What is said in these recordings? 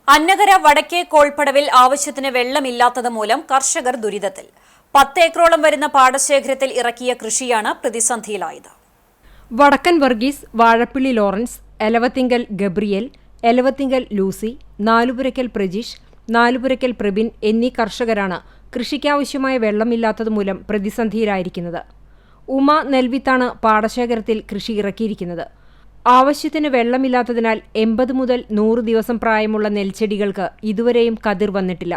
അന്നകര വടക്കേ കോൾപ്പടവിൽ ആവശ്യത്തിന് വെള്ളമില്ലാത്തത് മൂലം കർഷകർ ദുരിതത്തിൽ. 10 ഏക്കറോളം വരുന്ന പാടശേഖരത്തിൽ ഇറക്കിയ കൃഷിയാണ് പ്രതിസന്ധിയിലായത്. വടക്കൻ വർഗീസ്, വാഴപ്പിള്ളി ലോറൻസ്, എലവത്തിങ്കൽ ഗബ്രിയേൽ, എലവത്തിങ്കൽ ലൂസി, നാലുപുരയ്ക്കൽ പ്രജീഷ്, നാലുപുരയ്ക്കൽ പ്രബിൻ എന്നീ കർഷകരാണ് കൃഷിക്കാവശ്യമായ വെള്ളമില്ലാത്തതുമൂലം പ്രതിസന്ധിയിലായിരിക്കുന്നത്. ഉമ നെൽവിത്താണ് പാടശേഖരത്തിൽ കൃഷി ഇറക്കിയിരിക്കുന്നത്. ആവശ്യത്തിന് വെള്ളമില്ലാത്തതിനാൽ 80 മുതൽ 100 ദിവസം പ്രായമുള്ള നെൽച്ചെടികൾക്ക് ഇതുവരെയും കതിർ വന്നിട്ടില്ല.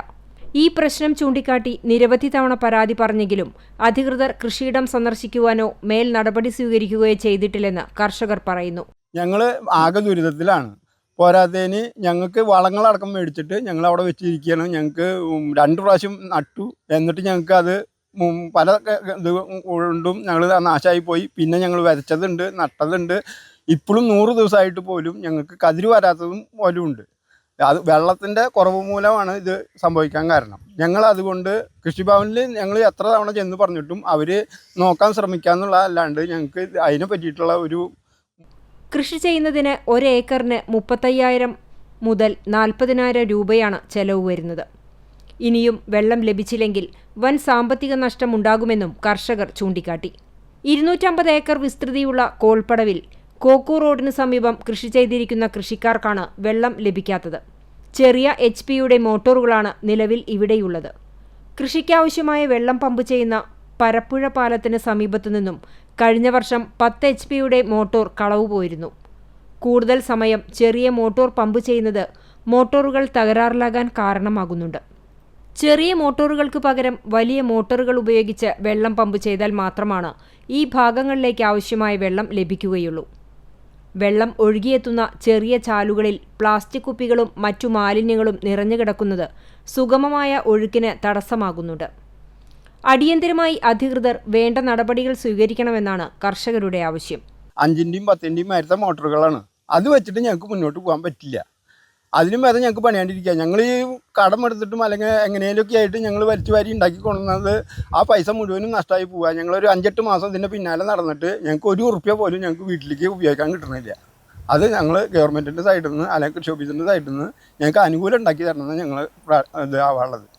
ഈ പ്രശ്നം ചൂണ്ടിക്കാട്ടി നിരവധി തവണ പരാതി പറഞ്ഞെങ്കിലും അധികൃതർ കൃഷിയിടം സന്ദർശിക്കുവാനോ മേൽ നടപടി സ്വീകരിക്കുകയോ ചെയ്തിട്ടില്ലെന്ന് കർഷകർ പറയുന്നു. ഞങ്ങൾ ആകെ ദുരിതത്തിലാണ്. പോരാത്തതിന് ഞങ്ങൾക്ക് വളങ്ങളടക്കം മേടിച്ചിട്ട് ഞങ്ങൾ അവിടെ വെച്ചിരിക്കുകയാണ്. ഞങ്ങൾക്ക് 2 പ്രാവശ്യം നട്ടു. എന്നിട്ട് ഞങ്ങൾക്ക് അത് പല ഇത് കൊണ്ടും ഞങ്ങൾ നാശമായി പോയി. പിന്നെ ഞങ്ങൾ വിതച്ചതുണ്ട്, നട്ടതുണ്ട്. ഇപ്പോഴും 100 ദിവസമായിട്ട് പോലും ഞങ്ങൾക്ക് കതിര് വരാത്തതും പോലും ഉണ്ട്. അത് വെള്ളത്തിൻ്റെ കുറവ് മൂലമാണ് ഇത് സംഭവിക്കാൻ കാരണം. ഞങ്ങൾ അതുകൊണ്ട് കൃഷിഭവനിൽ ഞങ്ങൾ എത്ര തവണ ചെന്ന് പറഞ്ഞിട്ടും അവർ നോക്കാൻ ശ്രമിക്കാന്നുള്ളതല്ലാണ്ട് ഞങ്ങൾക്ക് അതിനെ പറ്റിയിട്ടുള്ള ഒരു കൃഷി ചെയ്യുന്നതിന് 1 ഏക്കറിന് 35,000 മുതൽ 40,000 രൂപയാണ് ചെലവ് വരുന്നത്. ഇനിയും വെള്ളം ലഭിച്ചില്ലെങ്കിൽ വൻ സാമ്പത്തിക നഷ്ടം ഉണ്ടാകുമെന്നും കർഷകർ ചൂണ്ടിക്കാട്ടി. 250 ഏക്കർ വിസ്തൃതിയുള്ള കോൾപ്പടവിൽ കോക്കു റോഡിന് സമീപം കൃഷി ചെയ്തിരിക്കുന്ന കൃഷിക്കാർക്കാണ് വെള്ളം ലഭിക്കാത്തത്. ചെറിയ HP-യുടെ മോട്ടോറുകളാണ് നിലവിൽ ഇവിടെയുള്ളത്. കൃഷിക്കാവശ്യമായ വെള്ളം പമ്പ് ചെയ്യുന്ന പരപ്പുഴ പാലത്തിന് സമീപത്തു നിന്നും കഴിഞ്ഞ വർഷം 10 HP-യുടെ മോട്ടോർ കളവ് പോയിരുന്നു. കൂടുതൽ സമയം ചെറിയ മോട്ടോർ പമ്പ് ചെയ്യുന്നത് മോട്ടോറുകൾ തകരാറിലാകാൻ കാരണമാകുന്നുണ്ട്. ചെറിയ മോട്ടോറുകൾക്ക് പകരം വലിയ മോട്ടോറുകൾ ഉപയോഗിച്ച് വെള്ളം പമ്പ് ചെയ്താൽ മാത്രമാണ് ഈ ഭാഗങ്ങളിലേക്ക് ആവശ്യമായ വെള്ളം ലഭിക്കുകയുള്ളൂ. വെള്ളം ഒഴുകിയെത്തുന്ന ചെറിയ ചാലുകളിൽ പ്ലാസ്റ്റിക് കുപ്പികളും മറ്റു മാലിന്യങ്ങളും നിറഞ്ഞുകിടക്കുന്നത് സുഗമമായ ഒഴുക്കിന് തടസ്സമാകുന്നുണ്ട്. അടിയന്തരമായി അധികൃതർ വേണ്ട നടപടികൾ സ്വീകരിക്കണമെന്നാണ് കർഷകരുടെ ആവശ്യം. 5-ന്റെയും 10-ന്റെയും മരുത്ത മോട്ടോറുകളാണ്. അത് വെച്ചിട്ട് ഞങ്ങൾക്ക് മുന്നോട്ട് പോകാൻ പറ്റില്ല. അതിനും വരെ ഞങ്ങൾക്ക് പണിയാണ്ടിരിക്കുക. ഞങ്ങൾ ഈ കടം എടുത്തിട്ടും അല്ലെങ്കിൽ എങ്ങനെയൊക്കെ ആയിട്ട് ഞങ്ങൾ വലിച്ചു വാരി ഉണ്ടാക്കി കൊണ്ടുവന്നത് ആ പൈസ മുഴുവനും നഷ്ടമായി പോവുക. ഞങ്ങളൊരു 5-8 മാസം ഇതിൻ്റെ പിന്നാലെ നടന്നിട്ട് ഞങ്ങൾക്ക് 1 ഉറുപ്പ്യ പോലും ഞങ്ങൾക്ക് വീട്ടിലേക്ക് ഉപയോഗിക്കാൻ കിട്ടണില്ല. അത് ഞങ്ങൾ ഗവൺമെൻറ്റിൻ്റെ സൈഡിൽ നിന്ന് അല്ലെങ്കിൽ കൃഷി ഓഫീസിൻ്റെ സൈഡിൽ നിന്ന് ഞങ്ങൾക്ക് അനുകൂലം ഉണ്ടാക്കി തരണമെന്ന് ഞങ്ങൾ ഇത് ആവാനുള്ളത്.